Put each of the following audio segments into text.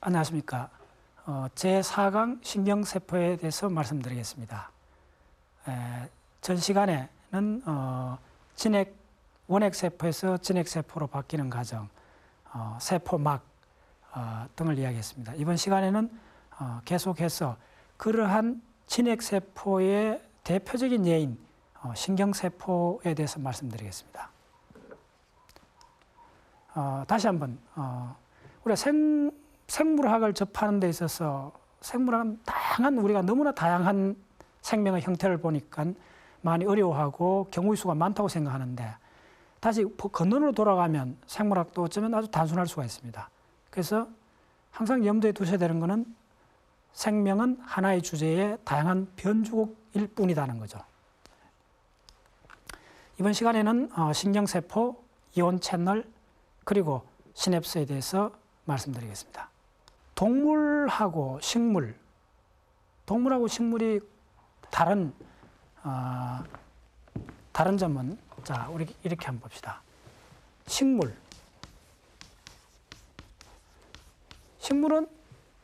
안녕하십니까. 제4강 신경세포에 대해서 말씀드리겠습니다. 전 시간에는 원핵세포에서 진핵세포로 바뀌는 과정, 세포막 등을 이야기했습니다. 이번 시간에는 계속해서 그러한 진핵세포의 대표적인 예인 신경세포에 대해서 말씀드리겠습니다. 다시 한번 우리가 생물학을 접하는 데 있어서 생물학은 우리가 너무나 다양한 생명의 형태를 보니까 많이 어려워하고 경우의 수가 많다고 생각하는데, 다시 근원으로 돌아가면 생물학도 어쩌면 아주 단순할 수가 있습니다. 그래서 항상 염두에 두셔야 되는 것은 생명은 하나의 주제의 다양한 변주곡일 뿐이라는 거죠. 이번 시간에는 신경세포, 이온 채널, 그리고 시냅스에 대해서 말씀드리겠습니다. 동물하고 식물, 동물하고 식물이 다른 점은, 자, 우리 이렇게 한번 봅시다. 식물은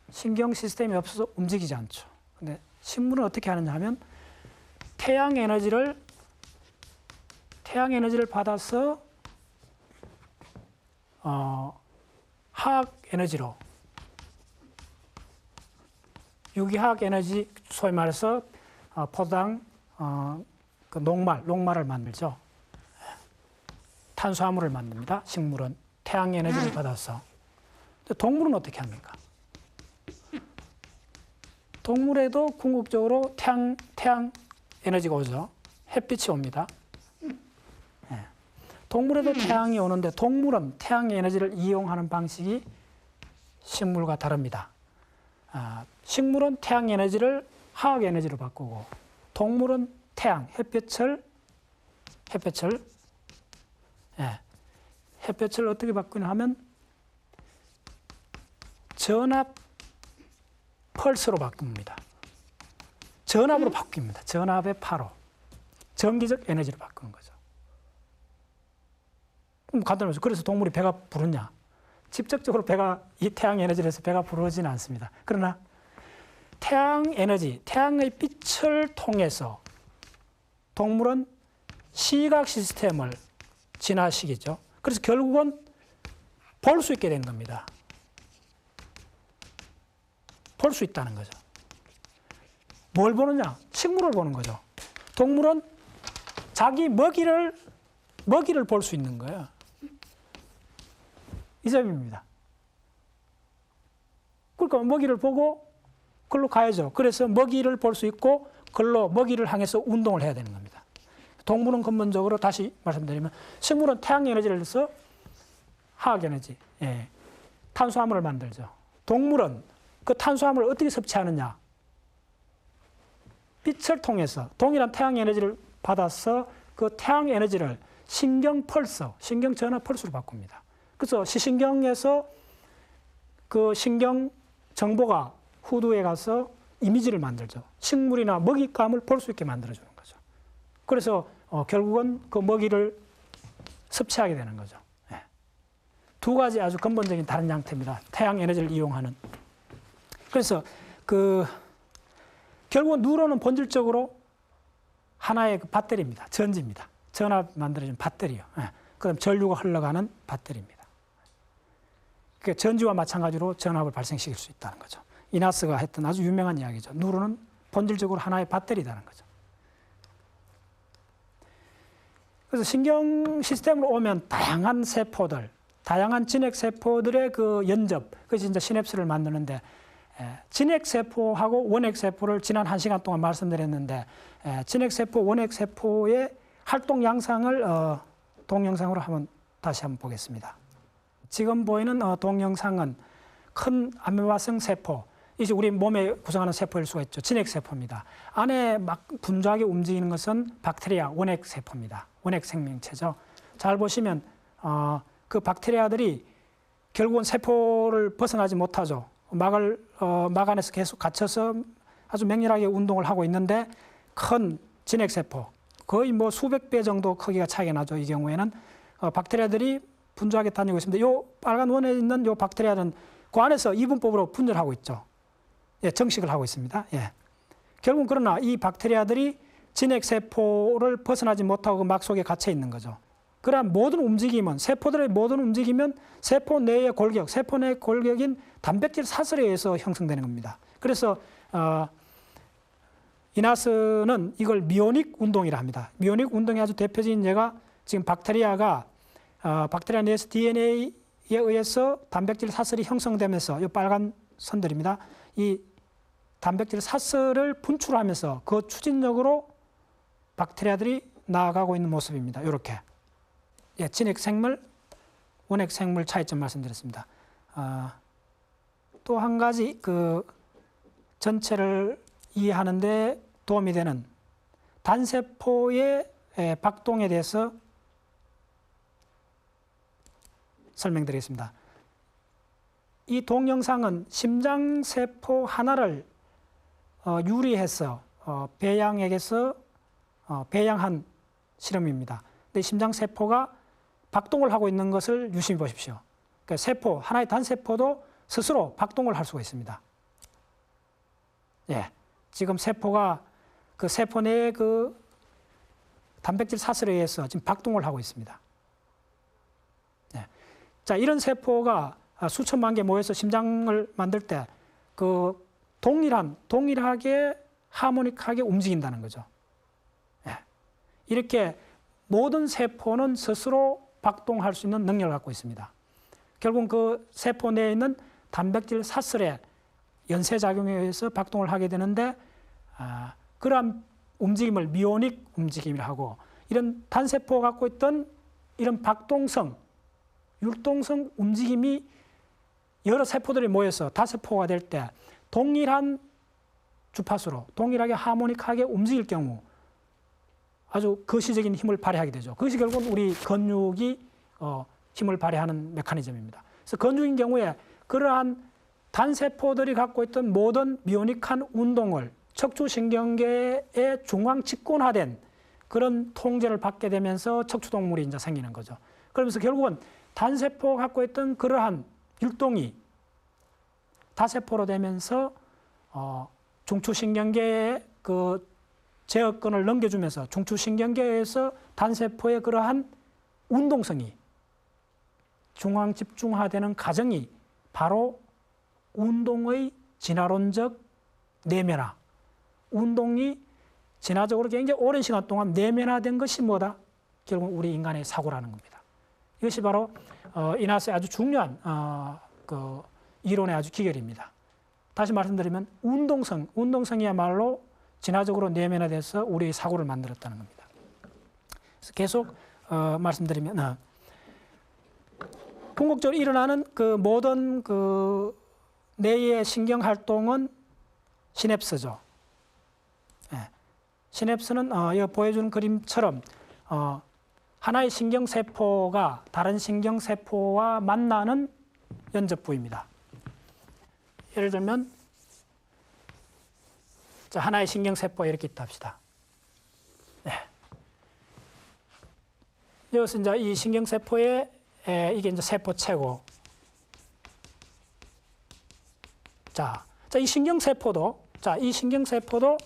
신경 시스템이 없어서 움직이지 않죠. 근데 식물은 어떻게 하느냐 하면 태양 에너지를 받아서 화학 에너지로, 유기화학 에너지, 소위 말해서 포도당 그 녹말을 만들죠. 탄수화물을 만듭니다. 식물은 태양 에너지를 받아서. 동물은 어떻게 합니까? 동물에도 궁극적으로 태양 에너지가 오죠. 햇빛이 옵니다. 동물에도 태양이 오는데 동물은 태양 에너지를 이용하는 방식이 식물과 다릅니다. 식물은 태양 에너지를 화학 에너지로 바꾸고, 동물은 햇볕을 어떻게 바꾸냐 하면 전압 펄스로 바꿉니다. 전압으로 바뀝니다. 전압의 파로, 전기적 에너지로 바꾸는 거죠. 간단하죠. 그래서 동물이 배가 부르냐? 직접적으로 이 태양 에너지를 해서 배가 부르지는 않습니다. 그러나 태양 에너지, 태양의 빛을 통해서 동물은 시각 시스템을 진화시키죠. 그래서 결국은 볼 수 있게 된 겁니다. 볼 수 있다는 거죠. 뭘 보느냐? 식물을 보는 거죠. 동물은 자기 먹이를 볼 수 있는 거예요. 이 점입니다. 그러니까 먹이를 보고 그걸로 가야죠. 그래서 먹이를 볼 수 있고 그걸로 먹이를 향해서 운동을 해야 되는 겁니다. 동물은 근본적으로, 다시 말씀드리면, 식물은 태양 에너지를 해서 화학 에너지, 탄수화물을 만들죠. 동물은 그 탄수화물을 어떻게 섭취하느냐? 빛을 통해서 동일한 태양 에너지를 받아서 그 태양 에너지를 신경 전화 펄스로 바꿉니다. 그래서 시신경에서 그 신경 정보가 후두에 가서 이미지를 만들죠. 식물이나 먹잇감을 볼 수 있게 만들어주는 거죠. 그래서 결국은 그 먹이를 섭취하게 되는 거죠. 두 가지 아주 근본적인 다른 형태입니다. 태양 에너지를 이용하는. 그래서 결국은 뉴런은 본질적으로 하나의 배터리입니다. 전지입니다. 전압 만들어진 배터리요. 그다음 전류가 흘러가는 배터리입니다. 그 전지와 마찬가지로 전압을 발생시킬 수 있다는 거죠. 이나스가 했던 아주 유명한 이야기죠. 뉴런은 본질적으로 하나의 배터리라는 거죠. 그래서 신경 시스템으로 오면 다양한 세포들, 다양한 진핵세포들의 그 연접, 그것이 이제 시냅스를 만드는데, 진핵세포하고 원핵세포를 지난 1시간 동안 말씀드렸는데, 진핵세포, 원핵세포의 활동 양상을 동영상으로 다시 한번 보겠습니다. 지금 보이는 동영상은 큰 아메바성 세포, 이제 우리 몸에 구성하는 세포일 수가 있죠. 진핵세포입니다. 안에 막 분주하게 움직이는 것은 박테리아, 원핵세포입니다. 원핵 생명체죠. 잘 보시면 그 박테리아들이 결국은 세포를 벗어나지 못하죠. 막 안에서 계속 갇혀서 아주 맹렬하게 운동을 하고 있는데, 큰 진핵세포, 거의 뭐 수백 배 정도 크기가 차이가 나죠. 이 경우에는 박테리아들이 분주하게 다니고 있습니다. 요 빨간 원에 있는 요 박테리아는 그 안에서 이분법으로 분열하고 있죠. 예, 정식을 하고 있습니다. 예. 결국 그러나 이 박테리아들이 진핵세포를 벗어나지 못하고 그 막 속에 갇혀 있는 거죠. 그러한 모든 움직임은, 세포들의 모든 움직임은 세포 내의 골격, 세포 내의 골격인 단백질 사슬에 의해서 형성되는 겁니다. 그래서 이나스는 이걸 미오닉 운동이라 합니다. 미오닉 운동의 아주 대표적인 예가 지금 박테리아 내에서 DNA에 의해서 단백질 사슬이 형성되면서 이 빨간 선들입니다. 이 단백질 사슬을 분출하면서 그 추진력으로 박테리아들이 나아가고 있는 모습입니다. 이렇게. 예, 진핵생물, 원핵생물 차이점 말씀드렸습니다. 또 한 가지 그 전체를 이해하는데 도움이 되는 단세포의 박동에 대해서 설명드리겠습니다. 이 동영상은 심장세포 하나를 유리해서 배양액에서 배양한 실험입니다. 근데 심장세포가 박동을 하고 있는 것을 유심히 보십시오. 그러니까 세포, 하나의 단세포도 스스로 박동을 할 수가 있습니다. 예, 지금 세포가 그 세포 내의 그 단백질 사슬에 의해서 지금 박동을 하고 있습니다. 예. 자, 이런 세포가 수천만 개 모여서 심장을 만들 때 그 동일하게 하모닉하게 움직인다는 거죠. 예. 이렇게 모든 세포는 스스로 박동할 수 있는 능력을 갖고 있습니다. 결국 그 세포 내에 있는 단백질 사슬의 연쇄작용에 의해서 박동을 하게 되는데 그러한 움직임을 미오닉 움직임이라 하고, 이런 단세포가 갖고 있던 이런 박동성, 율동성 움직임이 여러 세포들이 모여서 다세포가 될 때 동일한 주파수로 동일하게 하모닉하게 움직일 경우 아주 거시적인 힘을 발휘하게 되죠. 그것이 결국은 우리 근육이 힘을 발휘하는 메커니즘입니다. 그래서 근육인 경우에 그러한 단세포들이 갖고 있던 모든 미오닉한 운동을 척추신경계의 중앙 직권화된 그런 통제를 받게 되면서 척추동물이 이제 생기는 거죠. 그러면서 결국은 단세포가 갖고 있던 그러한 율동이 다세포로 되면서 중추신경계의 그 제어권을 넘겨주면서 중추신경계에서 단세포의 그러한 운동성이 중앙 집중화되는 과정이 바로 운동의 진화론적 내면화, 운동이 진화적으로 굉장히 오랜 시간 동안 내면화된 것이 뭐다? 결국 우리 인간의 사고라는 겁니다. 이것이 바로 이나스의 아주 중요한 그 이론의 아주 기결입니다. 다시 말씀드리면 운동성이야말로 진화적으로 내면화돼서 우리의 사고를 만들었다는 겁니다. 그래서 계속 말씀드리면 궁극적으로 일어나는 그 모든 그 뇌의 신경 활동은 시냅스죠. 예. 시냅스는 여기 보여주는 그림처럼 하나의 신경세포가 다른 신경세포와 만나는 연접부입니다. 예를 들면 자, 하나의 신경세포가 이렇게 있다 합시다. 네. 여기서 이제 이 신경세포에 이게 이제 세포체고, 자, 이 신경세포도, 이 신경세포도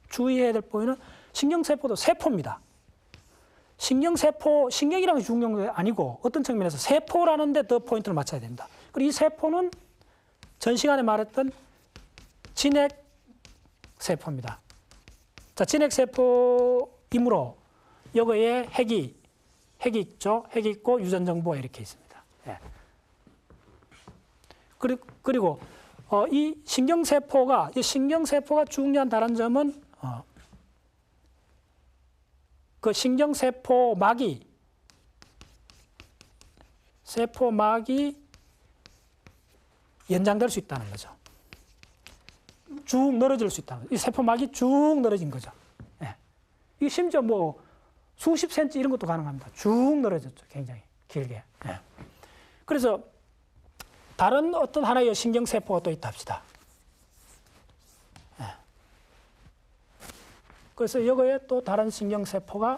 주의해야 될 포인트는 신경세포도 세포입니다. 신경세포, 신경이라는 게 중요한 게 아니고 어떤 측면에서 세포라는 데 더 포인트를 맞춰야 됩니다. 그리고 이 세포는 전 시간에 말했던 진핵세포입니다. 자, 진핵세포이므로 여기에 핵이 있죠. 핵이 있고 유전정보가 이렇게 있습니다. 예. 그리고 이 신경세포가 중요한 다른 점은 그 신경세포막이 연장될 수 있다는 거죠. 쭉 늘어질 수 있다는 거죠. 이 세포막이 쭉 늘어진 거죠. 예. 이게 심지어 뭐 수십 센치 이런 것도 가능합니다. 쭉 늘어졌죠. 굉장히 길게. 예. 그래서 다른 어떤 하나의 신경세포가 또 있다 합시다. 예. 그래서 여기에 또 다른 신경세포가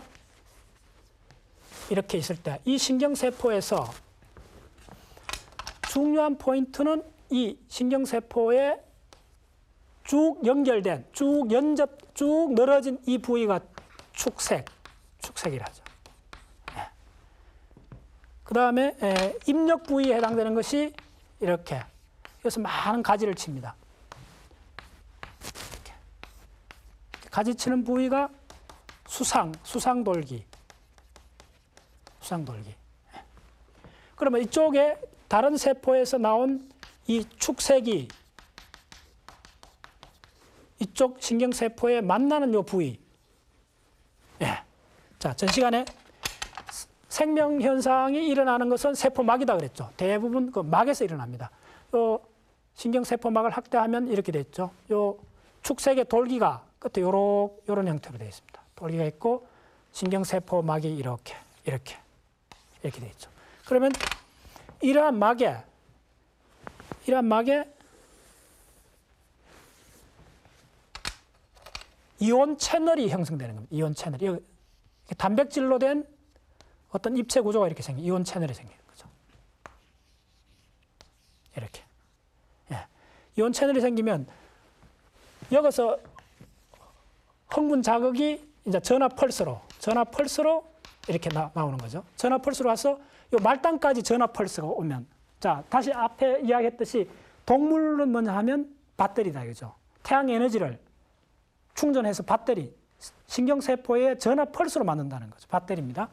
이렇게 있을 때 이 신경세포에서 중요한 포인트는 이 신경세포에 쭉 연결된, 쭉 늘어진 이 부위가 축색이라죠. 예. 그 다음에 입력 부위에 해당되는 것이 이렇게, 그래서 많은 가지를 칩니다. 이렇게. 가지 치는 부위가 수상돌기. 예. 그러면 이쪽에 다른 세포에서 나온 이 축색이 이쪽 신경세포에 만나는 요 부위. 예. 자, 전 시간에 생명현상이 일어나는 것은 세포막이다 그랬죠. 대부분 그 막에서 일어납니다. 요 신경세포막을 확대하면 이렇게 돼 있죠. 요 축색의 돌기가 끝에 요런 형태로 되어 있습니다. 돌기가 있고 신경세포막이 이렇게 돼 있죠. 그러면 이러한 막에 이온 채널이 형성되는 겁니다. 이온 채널이 단백질로 된 어떤 입체 구조가 이렇게 생겨요. 이온 채널이 생기는 거죠. 이렇게. 예. 이온 채널이 생기면 여기서 흥분 자극이 이제 전화 펄스로 이렇게 나오는 거죠. 전화 펄스로 와서 요 말단까지 전화 펄스가 오면, 자, 다시 앞에 이야기했듯이 동물은 뭐냐 하면 배터리다 이거죠. 태양 에너지를 충전해서 배터리, 신경세포에 전화 펄스로 만든다는 거죠. 배터리입니다.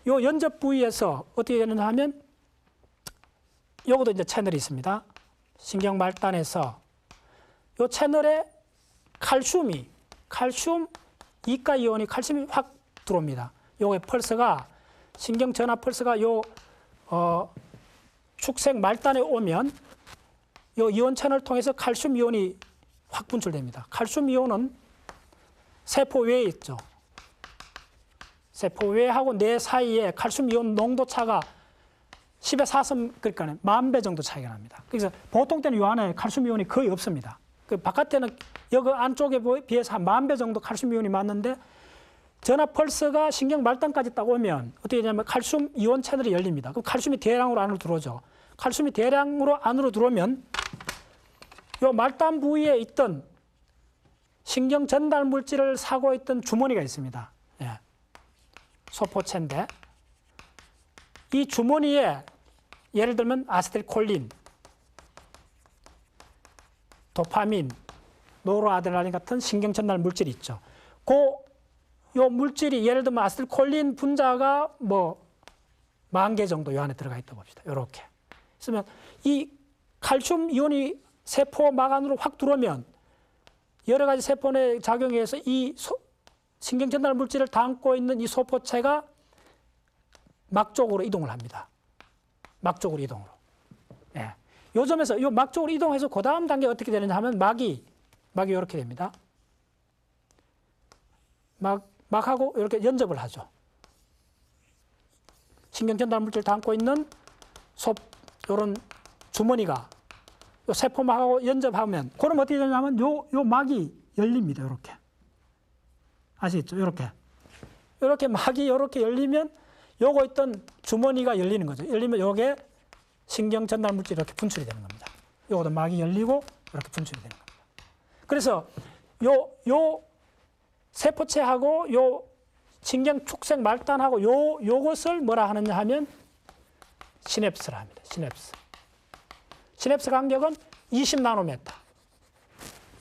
요 연접 부위에서 어떻게 되느냐 하면 요것도 이제 채널이 있습니다. 신경 말단에서 요 채널에 칼슘 이가 이온이 칼슘이 확 들어옵니다. 요게 펄스가 신경 전화 펄스가 요 축색 말단에 오면 요 이온 채널을 통해서 칼슘 이온이 확 분출됩니다. 칼슘 이온은 세포 외에 있죠. 세포 외하고 뇌 사이에 칼슘 이온 농도 차가 10의 4승, 그러니까 10,000배 정도 차이가 납니다. 그래서 보통 때는 요 안에 칼슘 이온이 거의 없습니다. 그 바깥에는 여기 안쪽에 비해서 한 10,000배 정도 칼슘 이온이 맞는데 전화 펄스가 신경 말단까지 딱 오면 어떻게 되냐면 칼슘 이온 채널이 열립니다. 그럼 칼슘이 대량으로 안으로 들어오죠. 칼슘이 대량으로 안으로 들어오면 요 말단 부위에 있던 신경 전달 물질을 사고 있던 주머니가 있습니다. 예. 소포체인데 이 주머니에 예를 들면 아세틸콜린, 도파민, 노르아드레날린 같은 신경 전달 물질이 있죠. 요 물질이 예를 들면 아세틸콜린 분자가 뭐 10,000개 정도 요 안에 들어가 있다 봅시다. 요렇게. 있으면 이 칼슘 이온이 세포막 안으로 확 들어오면 여러 가지 세포 내 작용에 의해서 이 신경 전달 물질을 담고 있는 이 소포체가 막 쪽으로 이동을 합니다. 막 쪽으로 이동으로. 예. 요 점에서 요 막 쪽으로 이동해서 그 다음 단계 어떻게 되느냐 하면 막이 이렇게 됩니다. 막하고 이렇게 연접을 하죠. 신경 전달 물질을 담고 있는 요런 주머니가 요 세포막하고 연접하면, 그럼 어떻게 되냐면 요 막이 열립니다. 요렇게. 아시겠죠? 요렇게 막이 요렇게 열리면 요거 있던 주머니가 열리는 거죠. 열리면 요게 신경 전달 물질이 이렇게 분출이 되는 겁니다. 요것도 막이 열리고 이렇게 분출이 되는 겁니다. 그래서 요 세포체하고 요 신경 축색 말단하고 요것을 뭐라 하느냐 하면 시냅스라 합니다. 시냅스 간격은 20나노미터.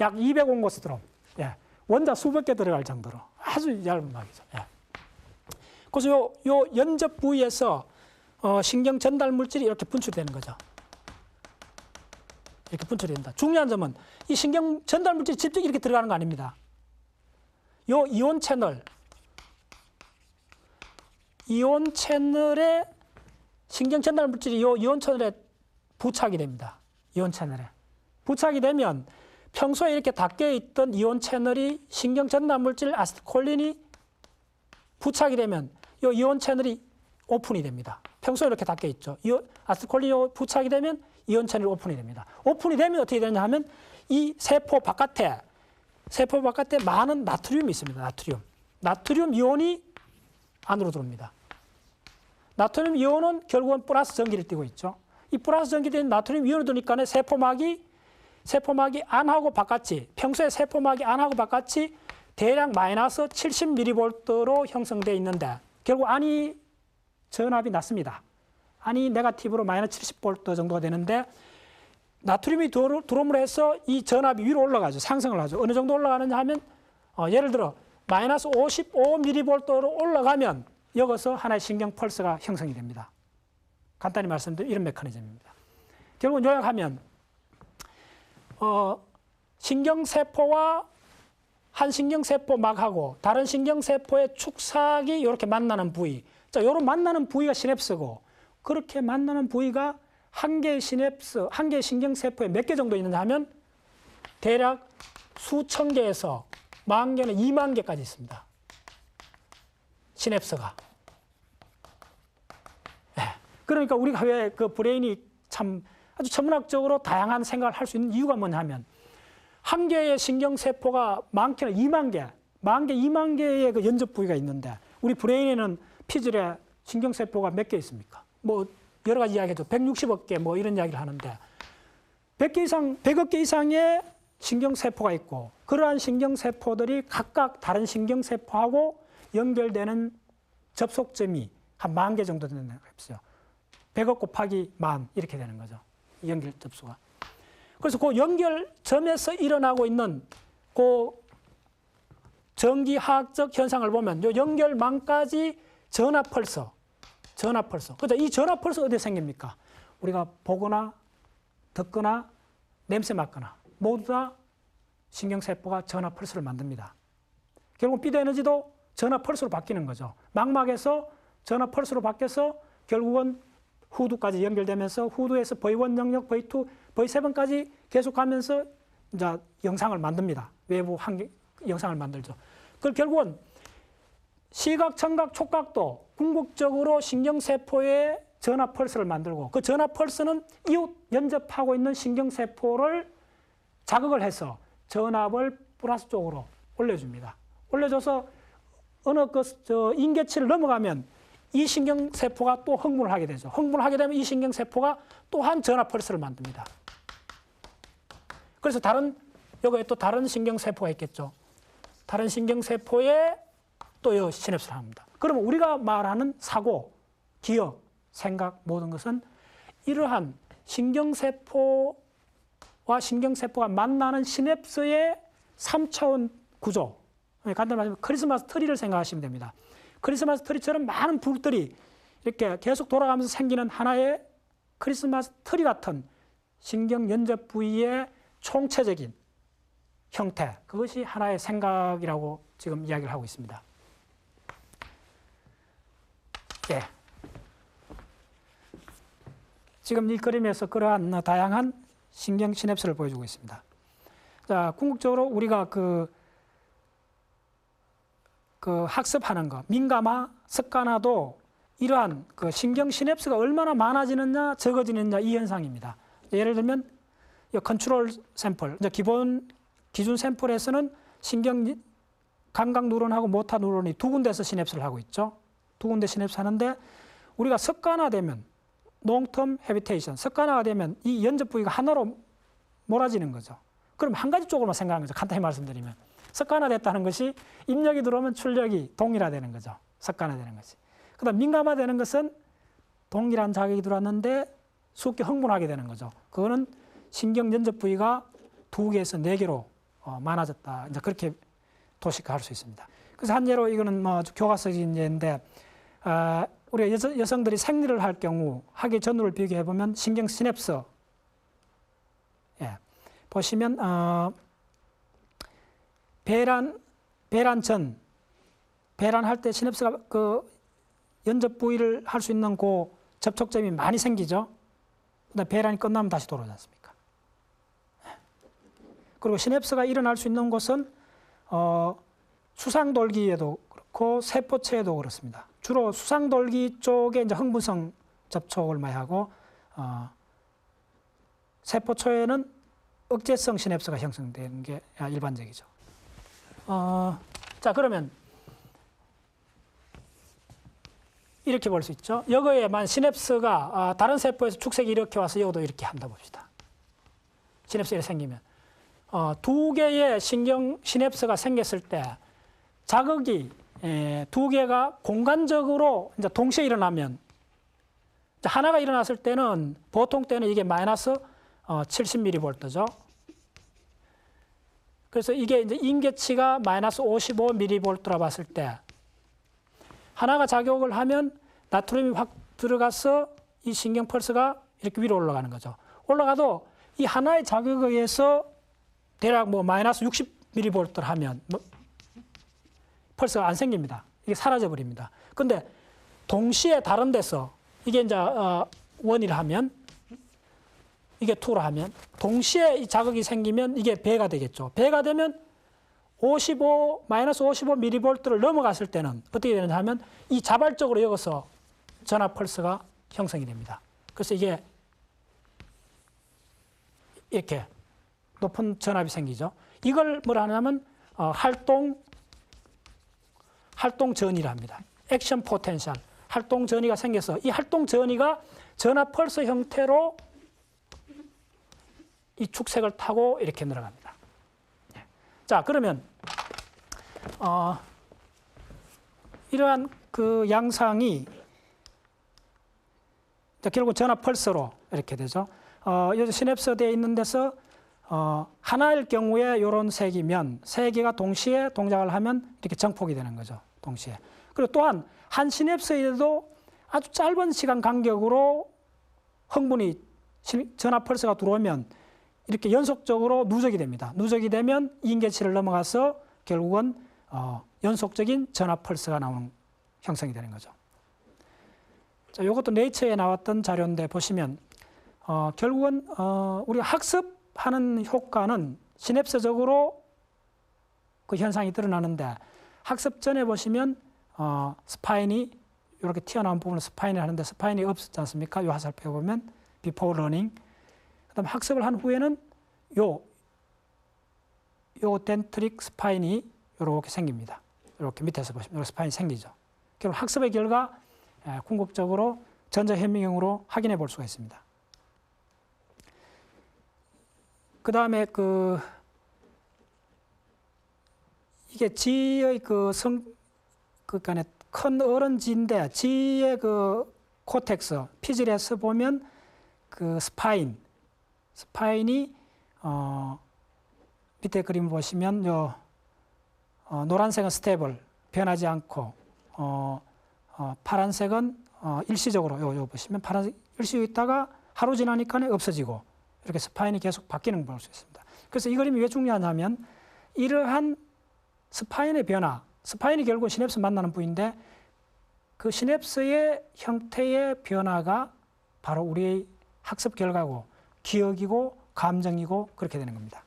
약 200온고스드롬. 예. 원자 수백 개 들어갈 정도로 아주 얇은 막이죠. 예. 그래서 요 연접 부위에서 신경 전달 물질이 이렇게 분출되는 거죠. 이렇게 분출이 된다. 중요한 점은 이 신경 전달 물질이 직접 이렇게 들어가는 거 아닙니다. 요 이온 채널에 신경 전달 물질이 요 이온 채널에 부착이 됩니다. 이온 채널에. 부착이 되면 평소에 이렇게 닫혀 있던 이온 채널이 신경 전달 물질 아세틸콜린이 부착이 되면 이 이온 채널이 오픈이 됩니다. 평소에 이렇게 닫혀 있죠. 아세틸콜린이 부착이 되면 이온 채널이 오픈이 됩니다. 오픈이 되면 어떻게 되냐 하면 이 세포 바깥에 많은 나트륨이 있습니다. 나트륨 이온이 안으로 들어옵니다. 나트륨 이온은 결국은 플러스 전기를 띠고 있죠. 이 플러스 전기된 나트륨 이온을 두니까 세포막이 안하고 바깥이, 평소에 세포막이 안하고 바깥이 대략 마이너스 70mV로 형성되어 있는데 결국 안이 전압이 낮습니다. 안이 네거티브로 마이너스 70V 정도가 되는데 나트륨이 들어옴으로 해서 이 전압이 위로 올라가죠. 상승을 하죠. 어느 정도 올라가느냐 하면 예를 들어 마이너스 55mV로 올라가면 여기서 하나의 신경 펄스가 형성이 됩니다. 간단히 말씀드리면 이런 메커니즘입니다. 결국 요약하면 신경세포와 한 신경세포막하고 다른 신경세포의 축삭이 이렇게 만나는 부위. 자, 이런 만나는 부위가 시냅스고 그렇게 만나는 부위가 한 개의 시냅스, 한 개의 신경세포에 몇 개 정도 있느냐 하면 대략 수천 개에서 10,000개는 20,000개까지 있습니다. 시냅스가. 네. 그러니까 우리가 왜 그 브레인이 참 아주 천문학적으로 다양한 생각을 할 수 있는 이유가 뭐냐 하면 한 개의 신경세포가 많게는 20,000개, 10,000개, 20,000개의 그 연접 부위가 있는데 우리 브레인에는 피질에 신경세포가 몇 개 있습니까? 뭐 여러 가지 이야기죠. 160억 개 뭐 이런 이야기를 하는데 100개 이상, 100억 개 이상의 신경세포가 있고 그러한 신경세포들이 각각 다른 신경세포하고 연결되는 접속점이 한 10,000개 정도 되는 거죠. 100억 곱하기 10,000 이렇게 되는 거죠. 연결 접수가. 그래서 그 연결점에서 일어나고 있는 그 전기화학적 현상을 보면 요 연결망까지 전압펄서. 그죠? 이 전압펄서 어디에 생깁니까? 우리가 보거나 듣거나 냄새 맡거나 모두 다 신경세포가 전압펄서를 만듭니다. 결국 비트 에너지도 전압펄서로 바뀌는 거죠. 망막에서 전압펄서로 바뀌어서 결국은 후두까지 연결되면서 후두에서 V1 영역, V2, V7까지 계속 가면서 이제 영상을 만듭니다. 외부 영상을 만들죠. 그 결국은 시각, 청각, 촉각도 궁극적으로 신경세포의 전압펄스를 만들고 그 전압펄스는 이웃 연접하고 있는 신경세포를 자극을 해서 전압을 플러스 쪽으로 올려줍니다. 올려줘서 어느 인계치를 넘어가면 이 신경세포가 또 흥분을 하게 되죠. 흥분을 하게 되면 이 신경세포가 또한 전압펄스를 만듭니다. 그래서 여기에 또 다른 신경세포가 있겠죠. 다른 신경세포에 또 시냅스를 합니다. 그러면 우리가 말하는 사고, 기억, 생각 모든 것은 이러한 신경세포와 신경세포가 만나는 시냅스의 3차원 구조. 간단히 말하면 크리스마스 트리를 생각하시면 됩니다. 크리스마스 트리처럼 많은 불들이 이렇게 계속 돌아가면서 생기는 하나의 크리스마스 트리 같은 신경 연접 부위의 총체적인 형태. 그것이 하나의 생각이라고 지금 이야기를 하고 있습니다. 예. 지금 이 그림에서 그러한 다양한 신경 시냅스를 보여주고 있습니다. 자, 궁극적으로 우리가 그 학습하는 것, 민감화, 습관화도 이러한 그 신경 시냅스가 얼마나 많아지느냐, 적어지느냐 이 현상입니다. 예를 들면 컨트롤 샘플, 기준 샘플에서는 신경 감각 뉴런하고 모터 뉴런이 두 군데서 시냅스를 하고 있죠. 두 군데 시냅스 하는데 우리가 습관화되면 롱텀 헤비테이션, 습관화가 되면 이 연접 부위가 하나로 몰아지는 거죠. 그럼 한 가지 쪽으로만 생각하는 거죠. 간단히 말씀드리면. 습관화됐다는 것이 입력이 들어오면 출력이 동일화되는 거죠. 습관화되는 것이. 그다음 민감화되는 것은 동일한 자극이 들어왔는데 쉽게 흥분하게 되는 거죠. 그거는 신경 연접 부위가 2개에서 4개로 많아졌다. 이제 그렇게 도식화할 수 있습니다. 그래서 한 예로 이거는 교과서적인 예인데 우리가 여성들이 생리를 할 경우 하기 전후를 비교해 보면 신경 시냅스 보시면 배란할 때 시냅스가 그 연접 부위를 할 수 있는 그 접촉점이 많이 생기죠. 그다음에 배란이 끝나면 다시 돌아오지 않습니까? 그리고 시냅스가 일어날 수 있는 곳은 수상돌기에도 그렇고 세포체에도 그렇습니다. 주로 수상돌기 쪽에 이제 흥분성 접촉을 많이 하고 세포초에는 억제성 시냅스가 형성되는 게 일반적이죠. 자, 그러면 이렇게 볼 수 있죠. 여기에만 시냅스가 다른 세포에서 축색이 이렇게 와서 여기도 이렇게 한다 봅시다. 시냅스가 생기면 두 개의 신경 시냅스가 생겼을 때 자극이 두 개가 공간적으로 이제 동시에 일어나면 하나가 일어났을 때는 보통 때는 이게 마이너스 70mV죠. 그래서 이게 이제 인계치가 마이너스 55mV라 봤을 때 하나가 작용을 하면 나트륨이 확 들어가서 이 신경 펄스가 이렇게 위로 올라가는 거죠. 올라가도 이 하나의 자극에 의해서 대략 뭐 마이너스 60mV를 하면 펄스가 안 생깁니다. 이게 사라져 버립니다. 근데 동시에 다른 데서 이게 이제 1이라 하면 이게 2라 하면 동시에 이 자극이 생기면 이게 배가 되겠죠. 배가 되면 마이너스 55mV를 넘어갔을 때는 어떻게 되느냐 하면 이 자발적으로 여기서 전압 펄스가 형성이 됩니다. 그래서 이게 이렇게 높은 전압이 생기죠. 이걸 뭐라 하냐면 활동 전이라 합니다. 액션 포텐셜. 활동 전이가 생겨서 이 활동 전이가 전압 펄스 형태로 이 축색을 타고 이렇게 늘어갑니다. 자, 그러면 이러한 그 양상이 결국 전압 펄스로 이렇게 되죠. 여기 시냅스 되어 있는 데서 하나일 경우에 이런 색이면 세 개가 동시에 동작을 하면 이렇게 정폭이 되는 거죠. 동시에. 그리고 또한 한 시냅스에도 아주 짧은 시간 간격으로 흥분이 전압 펄스가 들어오면 이렇게 연속적으로 누적이 됩니다. 누적이 되면 인계치를 넘어가서 결국은 연속적인 전압 펄스가 나오는 형성이 되는 거죠. 자, 이것도 네이처에 나왔던 자료인데 보시면 결국은 우리가 학습하는 효과는 시냅스적으로 그 현상이 드러나는데 학습 전에 보시면 스파인이 이렇게 튀어나온 부분을 스파인을 하는데 스파인이 없었지 않습니까? 이 화살표 보면 before learning. 그다음 학습을 한 후에는 요 덴트릭 스파인이 이렇게 생깁니다. 이렇게 밑에서 보시면 이 스파인이 생기죠. 결국 학습의 결과 궁극적으로 전자현미경으로 확인해 볼 수가 있습니다. 그 다음에 이게 쥐의 그러니까 큰 어른쥐인데 쥐의 그 코텍스, 피질에서 보면 그 스파인이 밑에 그림 보시면 노란색은 스테이블, 변하지 않고 파란색은 일시적으로 요 보시면 파란색 일시적으로 있다가 하루 지나니까 없어지고 이렇게 스파인이 계속 바뀌는 걸 볼 수 있습니다. 그래서 이 그림이 왜 중요하냐면 이러한 스파인의 변화, 스파인이 결국 시냅스 만나는 부위인데 그 시냅스의 형태의 변화가 바로 우리의 학습 결과고 기억이고 감정이고 그렇게 되는 겁니다.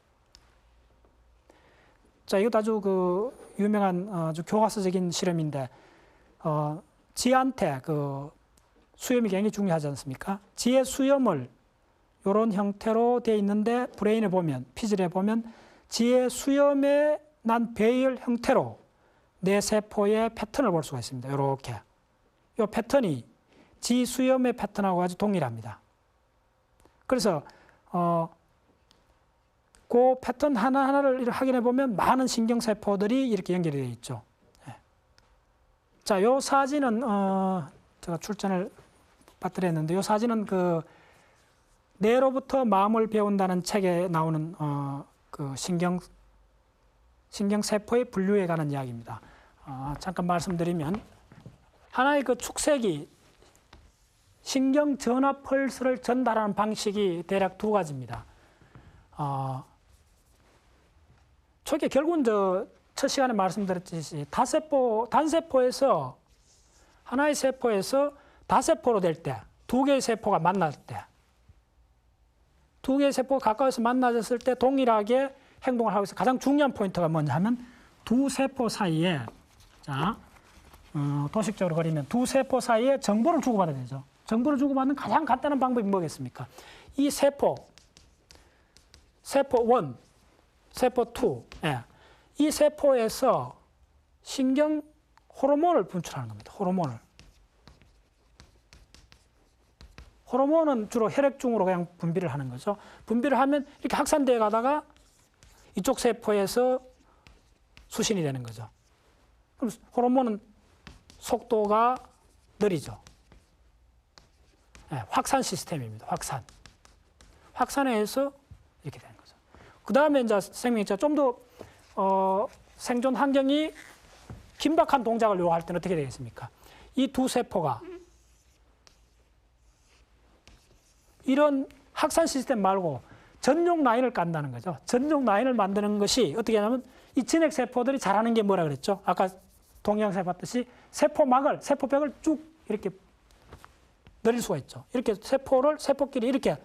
자, 이것도 아주 유명한 아주 교과서적인 실험인데 쥐한테 수염이 굉장히 중요하지 않습니까? 쥐의 수염을 이런 형태로 되어 있는데 브레인에 보면, 피질에 보면 쥐의 수염에 난 배열 형태로 뇌 세포의 패턴을 볼 수가 있습니다. 이렇게. 이 패턴이 쥐 수염의 패턴하고 아주 동일합니다. 그래서 그 패턴 하나하나를 확인해 보면 많은 신경세포들이 이렇게 연결이 되어 있죠. 자, 요 사진은 제가 출전을 받들었는데 요 사진은 뇌로부터 마음을 배운다는 책에 나오는 신경세포의 분류에 관한 이야기입니다. 잠깐 말씀드리면 하나의 축색이 신경 전압 펄스를 전달하는 방식이 대략 두 가지입니다. 초기에 결국은 첫 시간에 말씀드렸듯이 단세포에서 하나의 세포에서 다세포로 될 때, 두 개의 세포가 만날 때, 두 개의 세포가 가까워서 만나졌을 때 동일하게 행동을 하고 있어요. 가장 중요한 포인트가 뭐냐 하면 두 세포 사이에, 도식적으로 그리면 두 세포 사이에 정보를 주고받아야 되죠. 정보를 주고받는 가장 간단한 방법이 뭐겠습니까? 이 세포 1, 세포 2, 이 세포에서 신경 호르몬을 분출하는 겁니다. 호르몬을. 호르몬은 주로 혈액중으로 그냥 분비를 하는 거죠. 분비를 하면 이렇게 확산되어 가다가 이쪽 세포에서 수신이 되는 거죠. 그럼 호르몬은 속도가 느리죠. 네, 확산 시스템입니다. 확산. 확산에 의해서 이렇게 되는 거죠. 그 다음에 이제 생명체가 좀 더 생존 환경이 긴박한 동작을 요구할 때는 어떻게 되겠습니까? 이 두 세포가 이런 확산 시스템 말고 전용 라인을 깐다는 거죠. 전용 라인을 만드는 것이 어떻게 하냐면 이 진핵 세포들이 잘하는 게 뭐라 그랬죠? 아까 동영상에 봤듯이 세포벽을 쭉 이렇게 늘릴 수가 있죠. 이렇게 세포끼리 이렇게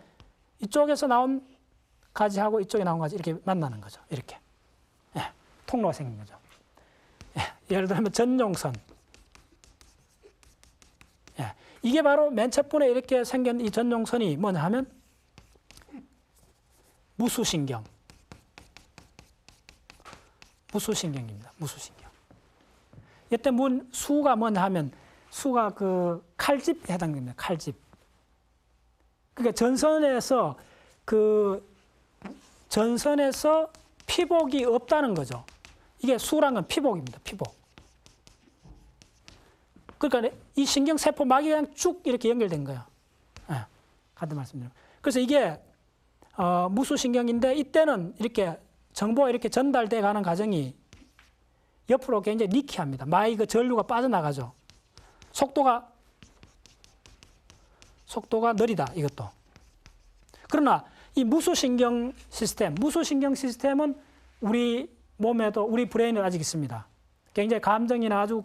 이쪽에서 나온 가지하고 이쪽에 나온 가지 이렇게 만나는 거죠. 이렇게. 예, 통로가 생긴 거죠. 예, 예를 들면 전용선. 예, 이게 바로 맨 첫 번에 이렇게 생긴 이 전용선이 뭐냐 하면 무수신경입니다. 무수신경. 이때 수가 뭐냐 하면 수가 그 칼집에 해당됩니다. 칼집. 그러니까 전선에서 피복이 없다는 거죠. 이게 수란 건 피복입니다. 피복. 그러니까 이 신경세포막이 그냥 쭉 이렇게 연결된 거예요. 예, 같은 말씀드려요. 그래서 이게 무수신경인데 이때는 이렇게 정보가 이렇게 전달돼 가는 과정이 옆으로 굉장히 니키합니다. 그 전류가 빠져나가죠. 속도가 느리다, 이것도. 그러나 이 무수신경 시스템은 우리 몸에도, 우리 브레인에 아직 있습니다. 굉장히 감정이나 아주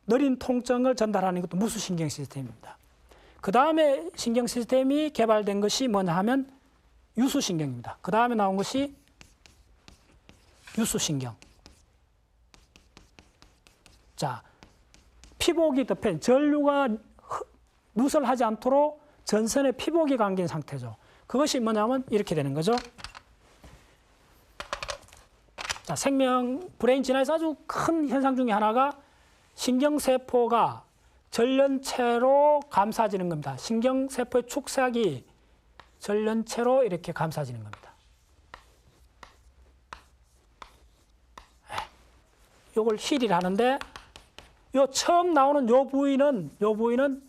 느린 통증을 전달하는 것도 무수신경 시스템입니다. 그 다음에 신경 시스템이 개발된 것이 뭐냐 하면 유수신경입니다. 그 다음에 나온 것이 유수신경. 자, 피복이 덮인 전류가 누설하지 않도록 전선에 피복이 감긴 상태죠. 그것이 뭐냐면 이렇게 되는 거죠. 자, 브레인 진화에서 아주 큰 현상 중에 하나가 신경세포가 전련체로 감싸지는 겁니다. 신경세포의 축삭이 전련체로 이렇게 감싸지는 겁니다. 요걸 힐이라 하는데 요 처음 나오는 요 부위는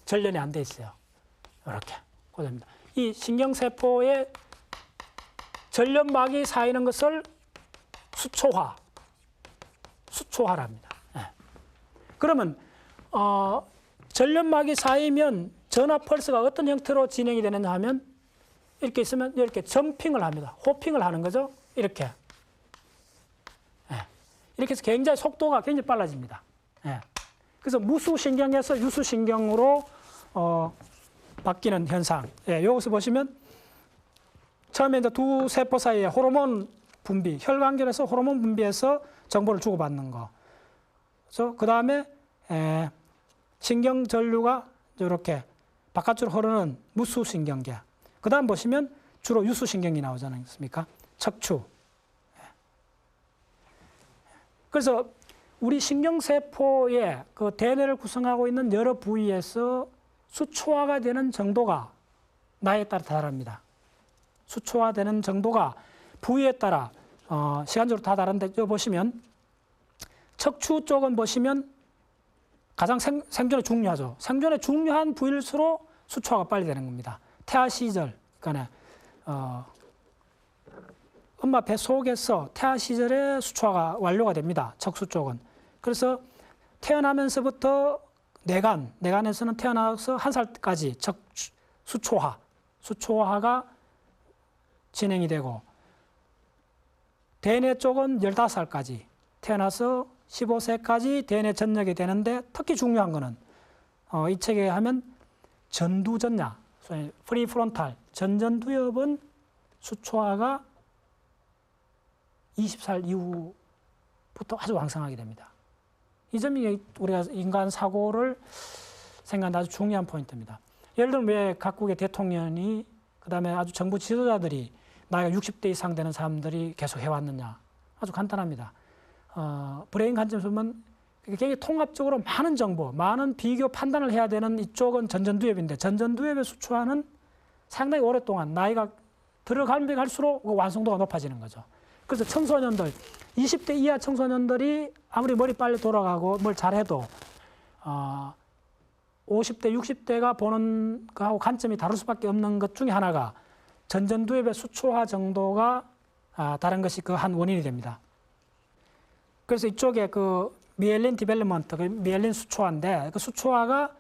전련이 안 돼 있어요. 이렇게 고됩니다. 이 신경세포의 전련막이 쌓이는 것을 수초화랍니다. 네. 그러면 전련막이 쌓이면 전화 펄스가 어떤 형태로 진행이 되느냐 하면 이렇게 있으면 이렇게 점핑을 합니다. 호핑을 하는 거죠. 이렇게. 네. 이렇게 해서 굉장히 속도가 굉장히 빨라집니다. 네. 그래서 무수신경에서 유수신경으로 바뀌는 현상. 예, 여기서 보시면 처음에 이제 두 세포 사이에 호르몬 분비, 혈관계에서 호르몬 분비해서 정보를 주고받는 거. 그래서 그 다음에 신경 전류가 이렇게 바깥으로 흐르는 무수신경계. 그 다음 보시면 주로 유수신경이 나오지 않습니까? 척추. 그래서 우리 신경세포의 그 대뇌를 구성하고 있는 여러 부위에서 수초화가 되는 정도가 나이에 따라 다릅니다. 수초화되는 정도가 부위에 따라 시간적으로 다 다른데 여기 보시면 척추 쪽은 보시면 가장 생존에 중요하죠. 생존에 중요한 부위일수록 수초화가 빨리 되는 겁니다. 태아 시절, 그러니까 엄마 배 속에서 태아 시절에 수초화가 완료가 됩니다. 척추 쪽은. 그래서 태어나면서부터 내간에서는 태어나서 1살까지 수초화가 진행이 되고 대뇌 쪽은 15살까지 태어나서 15세까지 대뇌 전역이 되는데 특히 중요한 거는 이 책에 하면 전두전야, 프리프론탈, 전전두엽은 수초화가 20살 이후부터 아주 왕성하게 됩니다. 이 점이 우리가 인간 사고를 생각하는 아주 중요한 포인트입니다. 예를 들면 왜 각국의 대통령이 그다음에 아주 정부 지도자들이 나이가 60대 이상 되는 사람들이 계속 해왔느냐. 아주 간단합니다. 브레인 관점에서 보면 굉장히 통합적으로 많은 정보, 많은 비교 판단을 해야 되는 이쪽은 전전두엽인데 전전두엽의 수초화는 상당히 오랫동안 나이가 들어가면 갈수록 완성도가 높아지는 거죠. 그래서 청소년들, 20대 이하 청소년들이 아무리 머리 빨리 돌아가고 뭘 잘해도 50대, 60대가 보는 거하고 관점이 다를 수밖에 없는 것 중에 하나가 전전두엽의 수초화 정도가 다른 것이 그 한 원인이 됩니다. 그래서 이쪽에 그 미엘린 디벨롭먼트, 그 미엘린 수초화인데 그 수초화가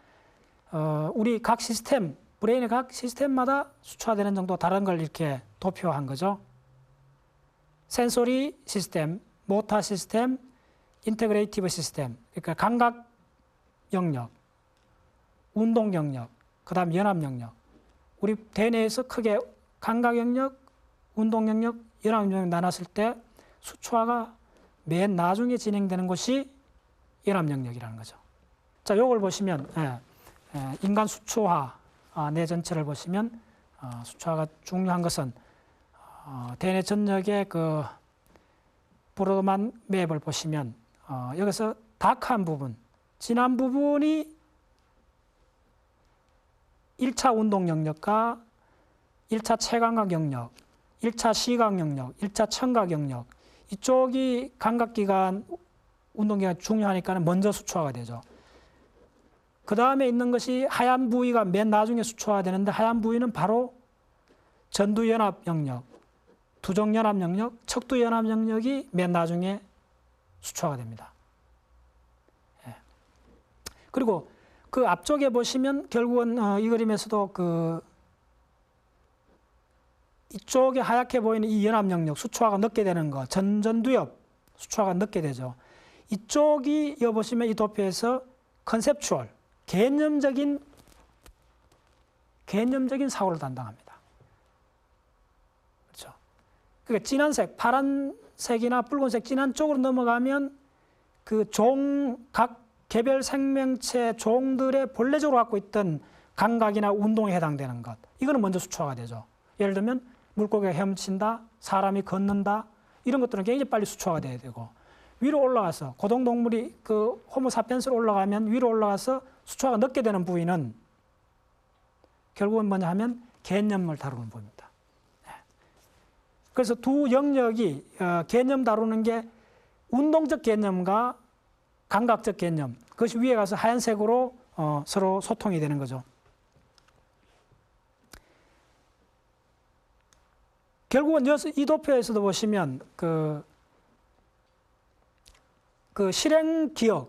우리 각 시스템, 브레인의 각 시스템마다 수초화되는 정도 다른 걸 이렇게 도표한 거죠. 센소리 시스템, 모터 시스템, 인테그레이티브 시스템, 그러니까 감각 영역, 운동 영역, 그 다음 연합 영역. 우리 대뇌에서 크게 감각 영역, 운동 영역, 연합 영역 나눴을 때 수초화가 맨 나중에 진행되는 것이 연합 영역이라는 거죠. 자, 요걸 보시면 인간 수초화 뇌 전체를 보시면 수초화가 중요한 것은 대뇌 전역의 그 브로드만 맵을 보시면 여기서 다크한 부분, 진한 부분이 1차 운동 영역과 1차 체감각 영역, 1차 시각 영역, 1차 청각 영역 이쪽이 감각기관, 운동기관이 중요하니까 먼저 수초화가 되죠. 그 다음에 있는 것이 하얀 부위가 맨 나중에 수초화가 되는데 하얀 부위는 바로 전두연합 영역, 두종연합 영역, 척두연합 영역이 맨 나중에 수초화가 됩니다. 그리고 그 앞쪽에 보시면 결국은 이 그림에서도 그 이쪽에 하얗게 보이는 이 연합 영역 수초화가 늦게 되는 거, 전전두엽 수초화가 늦게 되죠. 이쪽이 여기 보시면 이 도표에서 컨셉추얼, 개념적인 사고를 담당합니다. 그렇죠. 그러니까 진한색, 파란색이나 붉은색 진한 쪽으로 넘어가면 그 각 개별 생명체 종들의 본래적으로 갖고 있던 감각이나 운동에 해당되는 것. 이거는 먼저 수초화가 되죠. 예를 들면 물고기가 헤엄친다, 사람이 걷는다, 이런 것들은 굉장히 빨리 수초화가 돼야 되고 위로 올라가서 고동동물이 그 호모사피엔스로 올라가면 위로 올라가서 수초화가 늦게 되는 부위는 결국은 뭐냐 하면 개념을 다루는 부위입니다. 그래서 두 영역이 개념 다루는 게 운동적 개념과 감각적 개념, 그것이 위에 가서 하얀색으로 서로 소통이 되는 거죠. 결국은 이 도표에서도 보시면 그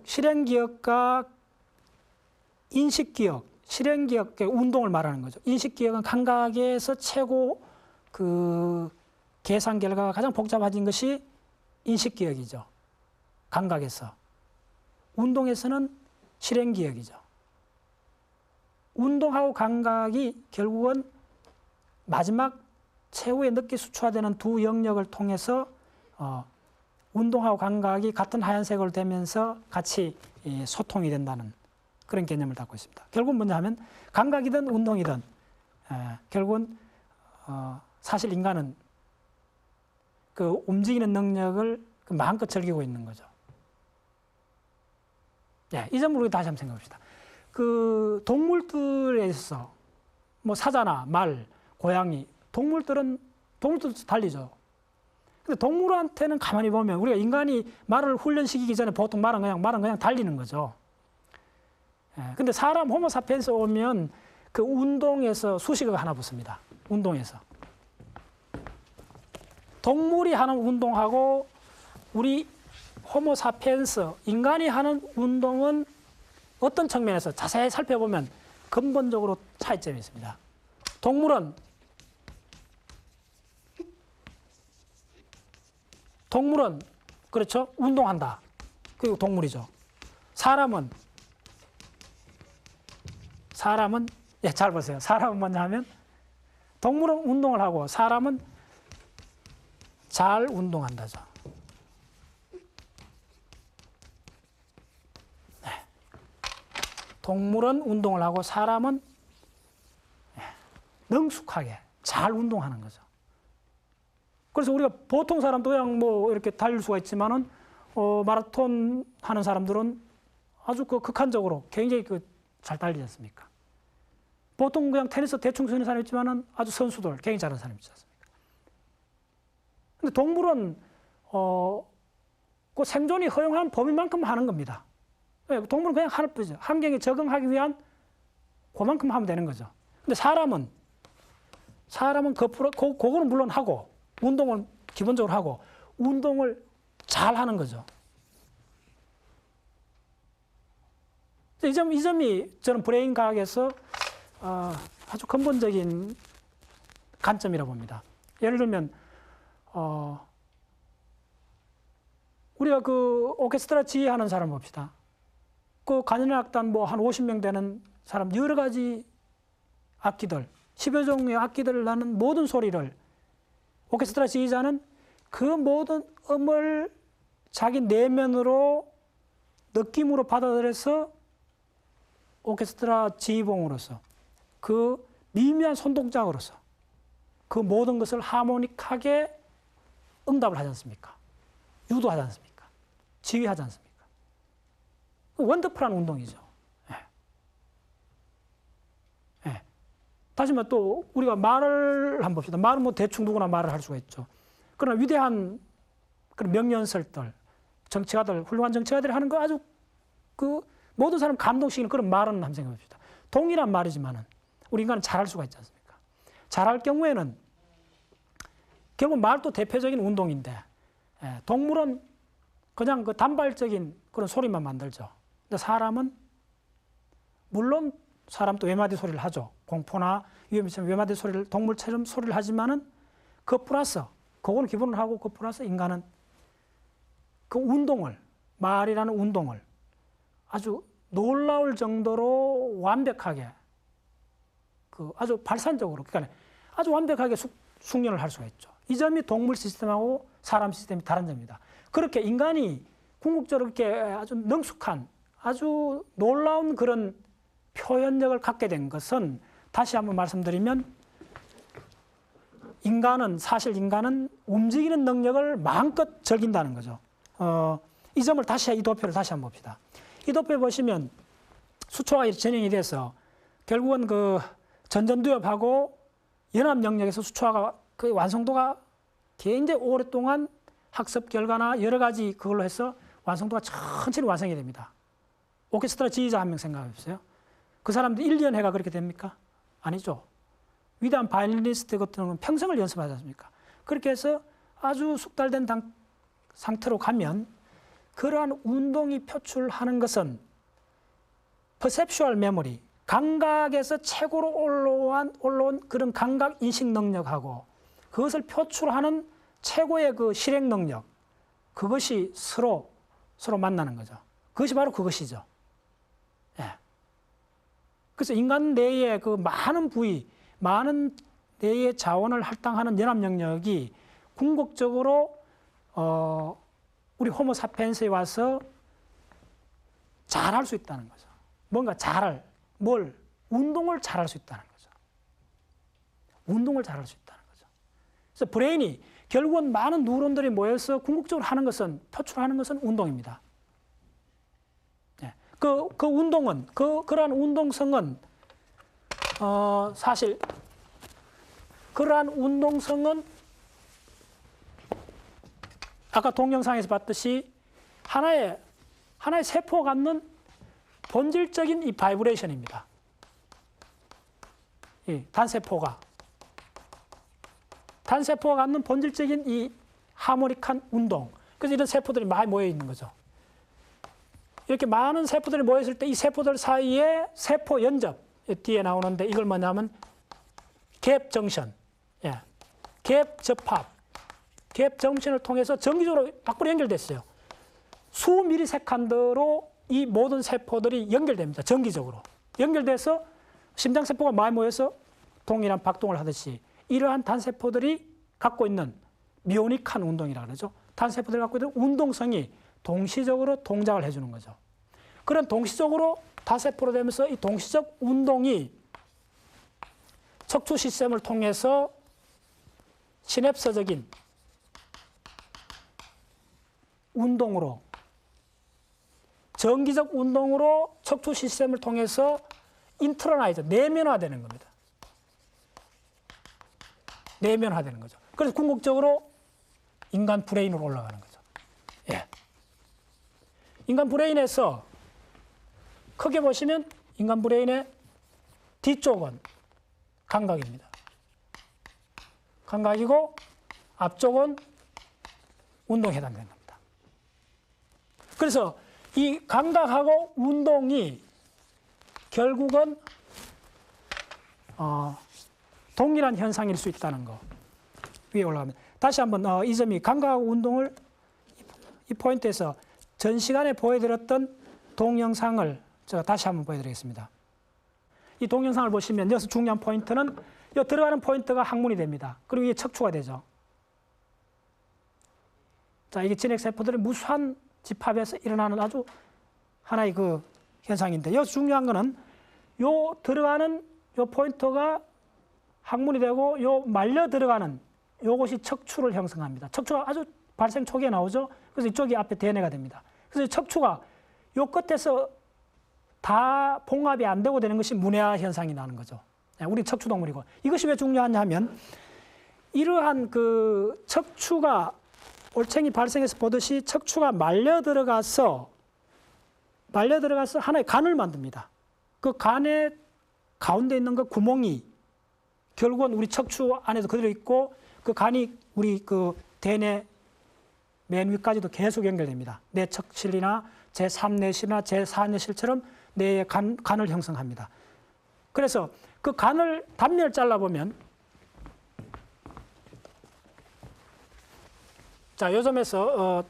실행기억과 인식기억, 실행기억, 운동을 말하는 거죠. 인식기억은 감각에서 최고 그 계산 결과가 가장 복잡해진 것이 인식기억이죠. 감각에서. 운동에서는 실행기억이죠. 운동하고 감각이 결국은 마지막 최후에 늦게 수초화되는 두 영역을 통해서 운동하고 감각이 같은 하얀색으로 되면서 같이 소통이 된다는 그런 개념을 갖고 있습니다. 결국은 뭐냐 하면 감각이든 운동이든 결국은 사실 인간은 그 움직이는 능력을 마음껏 즐기고 있는 거죠. 이 점을 우리 다시 한번 생각해 봅시다. 그 동물들에 있어서 뭐 사자나 말, 고양이, 동물들도 달리죠. 근데 동물한테는 가만히 보면 우리가 인간이 말을 훈련시키기 전에 보통 말은 그냥 달리는 거죠. 근데 사람 호모사피엔스 오면 그 운동에서 수식어가 하나 붙습니다. 운동에서. 동물이 하는 운동하고 우리 호모사피엔스, 인간이 하는 운동은 어떤 측면에서 자세히 살펴보면 근본적으로 차이점이 있습니다. 동물은 그렇죠? 운동한다. 그리고 동물이죠. 사람은 잘 보세요. 사람은 뭐냐 하면 동물은 운동을 하고 사람은 잘 운동한다죠. 동물은 운동을 하고 사람은 능숙하게 잘 운동하는 거죠. 그래서 우리가 보통 사람도 그냥 뭐 이렇게 달릴 수가 있지만은 마라톤 하는 사람들은 아주 그 극한적으로 굉장히 잘 달리지 않습니까? 보통 그냥 테니스 대충 치는 사람이 있지만은 아주 선수들 굉장히 잘하는 사람이 있지 않습니까? 근데 동물은 그 생존이 허용한 범위만큼 하는 겁니다. 동물은 그냥 하는 뿐이죠. 환경에 적응하기 위한 그만큼 하면 되는 거죠. 근데 사람은 그거는 물론 하고 운동을 기본적으로 하고 운동을 잘 하는 거죠. 이 점이 저는 브레인 과학에서 아주 근본적인 관점이라고 봅니다. 예를 들면 우리가 그 오케스트라 지휘하는 사람 봅시다. 그 관현악단 뭐 한 50명 되는 사람 여러 가지 악기들 10여 종의 악기들을 나는 모든 소리를 오케스트라 지휘자는 그 모든 음을 자기 내면으로 느낌으로 받아들여서 오케스트라 지휘봉으로서 그 미미한 손동작으로서 그 모든 것을 하모닉하게 응답을 하지 않습니까? 유도하지 않습니까? 지휘하지 않습니까? 원더풀한 운동이죠. 다시 말해 또 우리가 말을 한번 봅시다. 말은 뭐 대충 누구나 말을 할 수가 있죠. 그러나 위대한 그런 명연설들, 정치가들, 훌륭한 정치가들이 하는 거 아주 그 모든 사람 감동시키는 그런 말은 한번 생각해 봅시다. 동일한 말이지만은 우리 인간은 잘할 수가 있지 않습니까? 잘할 경우에는 결국 말도 대표적인 운동인데 동물은 그냥 그 단발적인 그런 소리만 만들죠. 근데 사람은 물론 사람도 외마디 소리를 하죠. 공포나 위험처럼 외마디 소리를 동물처럼 소리를 하지만은 그 플러스 그거는 기본으로 하고 그 플러스 인간은 그 운동을 말이라는 운동을 아주 놀라울 정도로 완벽하게 그 아주 발산적으로 그러니까 아주 완벽하게 숙련을 할 수가 있죠. 이 점이 동물 시스템하고 사람 시스템이 다른 점입니다. 그렇게 인간이 궁극적으로 이렇게 아주 능숙한 아주 놀라운 그런 표현력을 갖게 된 것은 다시 한번 말씀드리면 사실 인간은 움직이는 능력을 마음껏 즐긴다는 거죠. 이 점을 이 도표를 다시 한번 봅시다. 이 도표에 보시면 수초가 진행이 돼서 결국은 그 전전두엽하고 연합 영역에서 수초화가 그 완성도가 굉장히 오랫동안 학습 결과나 여러 가지 그걸로 해서 완성도가 천천히 완성이 됩니다. 오케스트라 지휘자 한 명 생각해 보세요. 그 사람들 1, 2년 해가 그렇게 됩니까? 아니죠. 위대한 바이올리니스트 같은 경우는 평생을 연습하지 않습니까? 그렇게 해서 아주 숙달된 상태로 가면 그러한 운동이 표출하는 것은 퍼셉슈얼 메모리, 감각에서 최고로 올라온 그런 감각 인식 능력하고 그것을 표출하는 최고의 그 실행 능력, 그것이 서로 만나는 거죠. 그것이 바로 그것이죠. 그래서 인간 내의 그 많은 부위, 많은 내의 자원을 할당하는 연합 영역이 궁극적으로 우리 호모 사피엔스에 와서 잘할 수 있다는 거죠. 뭔가 운동을 잘할 수 있다는 거죠. 운동을 잘할 수 있다는 거죠. 그래서 브레인이 결국은 많은 뉴런들이 모여서 궁극적으로 하는 것은 표출하는 것은 운동입니다. 그 운동은 그러한 운동성은 사실 그러한 운동성은 아까 동영상에서 봤듯이 하나의 세포가 갖는 본질적인 이 바이브레이션입니다. 이 단세포가 갖는 본질적인 이 하모닉한 운동. 그래서 이런 세포들이 많이 모여 있는 거죠. 이렇게 많은 세포들이 모였을 때 이 세포들 사이에 세포 연접 뒤에 나오는데 이걸 뭐냐면 갭 정션, 갭 접합, 갭 정션을 통해서 정기적으로 밖으로 연결됐어요. 수 미리세컨드로 이 모든 세포들이 연결됩니다. 정기적으로 연결돼서 심장세포가 많이 모여서 동일한 박동을 하듯이 이러한 단세포들이 갖고 있는 미오닉한 운동이라고 그러죠. 단세포들이 갖고 있는 운동성이 동시적으로 동작을 해주는 거죠. 그런 동시적으로 다세포로 되면서 이 동시적 운동이 척추 시스템을 통해서 시냅스적인 정기적 운동으로 척추 시스템을 통해서 인트로나이즈, 내면화되는 겁니다. 내면화되는 거죠. 그래서 궁극적으로 인간 브레인으로 올라가는 거죠. 예. 인간 브레인에서 크게 보시면 인간 브레인의 뒤쪽은 감각입니다. 감각이고 앞쪽은 운동에 해당되는 겁니다. 그래서 이 감각하고 운동이 결국은 동일한 현상일 수 있다는 거. 위에 올라가면 다시 한번 이 점이 감각하고 운동을 이 포인트에서 전 시간에 보여드렸던 동영상을 제가 다시 한번 보여드리겠습니다. 이 동영상을 보시면 여기서 중요한 포인트는 이 들어가는 포인트가 항문이 됩니다. 그리고 이게 척추가 되죠. 자, 이게 진핵세포들의 무수한 집합에서 일어나는 아주 하나의 그 현상인데, 여기서 중요한 거는 요 들어가는 요 포인트가 항문이 되고 요 말려 들어가는 요것이 척추를 형성합니다. 척추가 아주 발생 초기에 나오죠. 그래서 이쪽이 앞에 대뇌가 됩니다. 그래서 척추가 요 끝에서 다 봉합이 안 되고 되는 것이 문해화 현상이 나는 거죠. 우리 척추동물이고. 이것이 왜 중요하냐 하면 이러한 그 척추가 올챙이 발생해서 보듯이 척추가 말려 들어가서 하나의 간을 만듭니다. 그 간의 가운데 있는 그 구멍이 결국은 우리 척추 안에도 그대로 있고 그 간이 우리 그 대뇌 맨 위까지도 계속 연결됩니다. 내척실이나 제3내실이나 제4내실처럼 뇌의 간을 형성합니다. 그래서 그 간을 단면을 잘라보면, 자, 요 점에서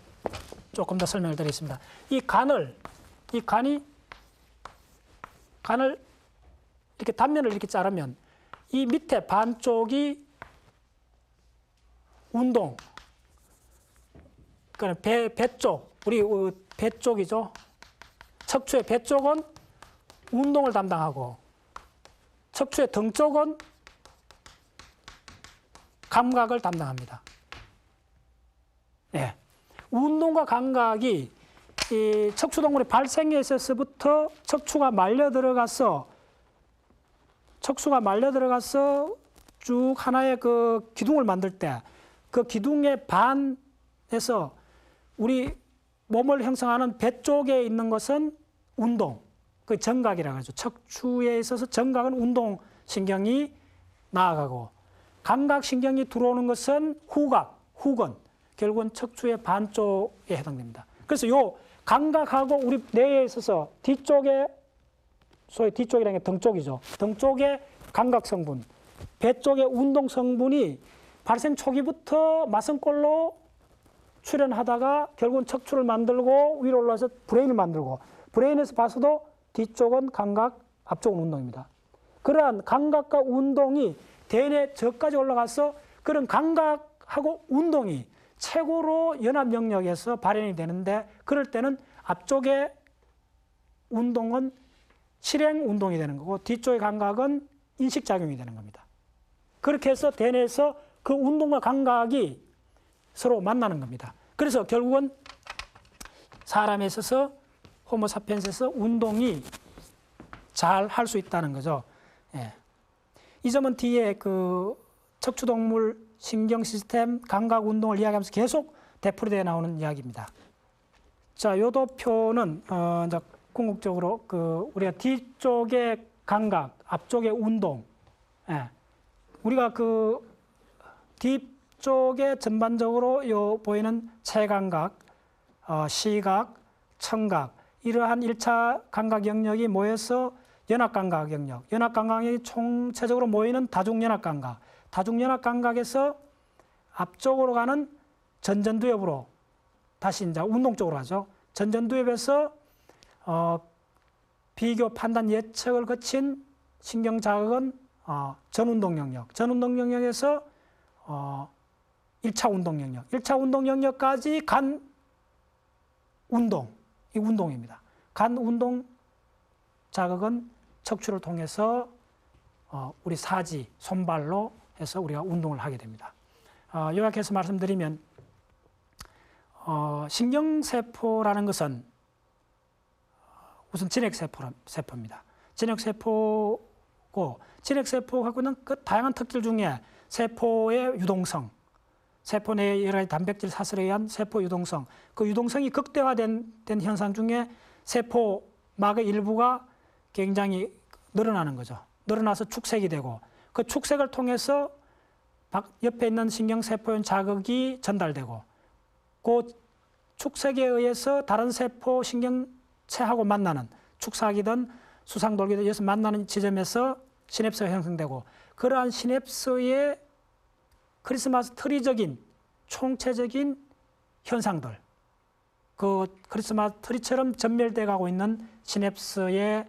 조금 더 설명을 드리겠습니다. 이 간을 이렇게 단면을 이렇게 자르면 이 밑에 반쪽이 운동, 그러니까 배 쪽, 우리 배 쪽이죠. 척추의 배 쪽은 운동을 담당하고 척추의 등 쪽은 감각을 담당합니다. 네. 운동과 감각이 이 척추동물의 발생에 있어서부터 척추가 말려 들어가서 쭉 하나의 그 기둥을 만들 때 그 기둥의 반에서 우리 몸을 형성하는 배 쪽에 있는 것은 운동, 그 정각이라고 하죠. 척추에 있어서 정각은 운동신경이 나아가고 감각신경이 들어오는 것은 후근, 결국은 척추의 반쪽에 해당됩니다. 그래서 요 감각하고 우리 뇌에 있어서 뒤쪽에, 소위 뒤쪽이라는 게 등 쪽이죠. 등 쪽에 감각 성분, 배 쪽의 운동 성분이 발생 초기부터 마성골로 출현하다가 결국은 척추를 만들고 위로 올라와서 브레인을 만들고 브레인에서 봐서도 뒤쪽은 감각, 앞쪽은 운동입니다. 그러한 감각과 운동이 대뇌 저까지 올라가서 그런 감각하고 운동이 최고로 연합 영역에서 발현이 되는데, 그럴 때는 앞쪽의 운동은 실행 운동이 되는 거고 뒤쪽의 감각은 인식작용이 되는 겁니다. 그렇게 해서 대뇌에서 그 운동과 감각이 서로 만나는 겁니다. 그래서 결국은 사람에 있어서 호모사피엔스에서 운동이 잘 할 수 있다는 거죠. 예. 이 점은 뒤에 그 척추동물 신경 시스템 감각 운동을 이야기하면서 계속 되풀이되어 나오는 이야기입니다. 자, 요 도표는 이제 궁극적으로 그 우리가 뒤쪽의 감각, 앞쪽의 운동, 예. 우리가 그 뒤쪽에 전반적으로 요 보이는 체감각, 시각, 청각, 이러한 1차 감각 영역이 모여서 연합감각 영역, 연합감각이 총체적으로 모이는 다중연합감각, 다중연합감각에서 앞쪽으로 가는 전전두엽으로 다시 이제 운동 쪽으로 가죠. 전전두엽에서 비교, 판단, 예측을 거친 신경자극은 전운동 영역, 전운동 영역에서 1차 운동 영역, 1차 운동 영역까지 간 운동, 이 운동입니다. 간 운동 자극은 척추를 통해서 우리 사지, 손발로 해서 우리가 운동을 하게 됩니다. 요약해서 말씀드리면 신경세포라는 것은 우선 진핵세포입니다. 진핵세포고 진핵세포가 갖고 있는 그 다양한 특질 중에 세포의 유동성, 세포 내의 여러 가지 단백질 사슬에 의한 세포 유동성, 그 유동성이 극대화된 현상 중에 세포막의 일부가 굉장히 늘어나는 거죠. 늘어나서 축색이 되고 그 축색을 통해서 옆에 있는 신경세포의 자극이 전달되고 그 축색에 의해서 다른 세포 신경체하고 만나는 축사기든 수상돌기든 여기서 만나는 지점에서 시냅스가 형성되고 그러한 시냅스의 크리스마스 트리적인 총체적인 현상들, 그 크리스마스 트리처럼 전멸돼 가고 있는 시냅스의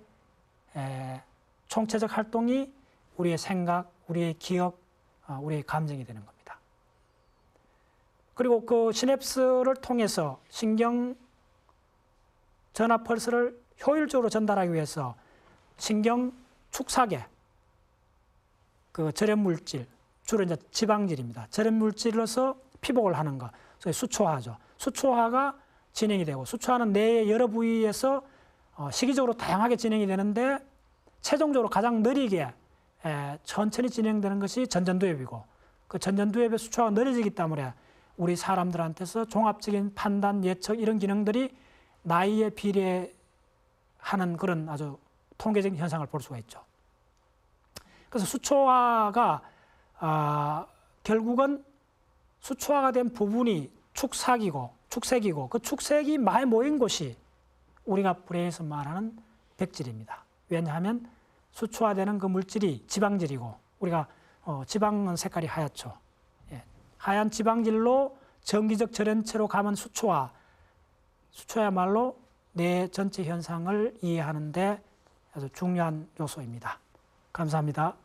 총체적 활동이 우리의 생각, 우리의 기억, 우리의 감정이 되는 겁니다. 그리고 그 시냅스를 통해서 신경 전화 펄스를 효율적으로 전달하기 위해서 신경 축사계, 그 절연 물질, 주로 이제 지방질입니다. 절연 물질로서 피복을 하는 거, 소위 수초화죠. 수초화가 진행이 되고 수초화는 뇌의 여러 부위에서 시기적으로 다양하게 진행이 되는데 최종적으로 가장 느리게 천천히 진행되는 것이 전전두엽이고 그 전전두엽의 수초화가 느려지기 때문에 우리 사람들한테서 종합적인 판단, 예측 이런 기능들이 나이에 비례하는 그런 아주 통계적인 현상을 볼 수가 있죠. 그래서 수초화가 결국은 수초화가 된 부분이 축색이고 그 축색이 많이 모인 곳이 우리가 브레인에서 말하는 백질입니다. 왜냐하면 수초화되는 그 물질이 지방질이고 우리가 지방은 색깔이 하얗죠. 예. 하얀 지방질로 전기적 절연체로 감은 수초야말로 뇌 전체 현상을 이해하는 데 아주 중요한 요소입니다. 감사합니다.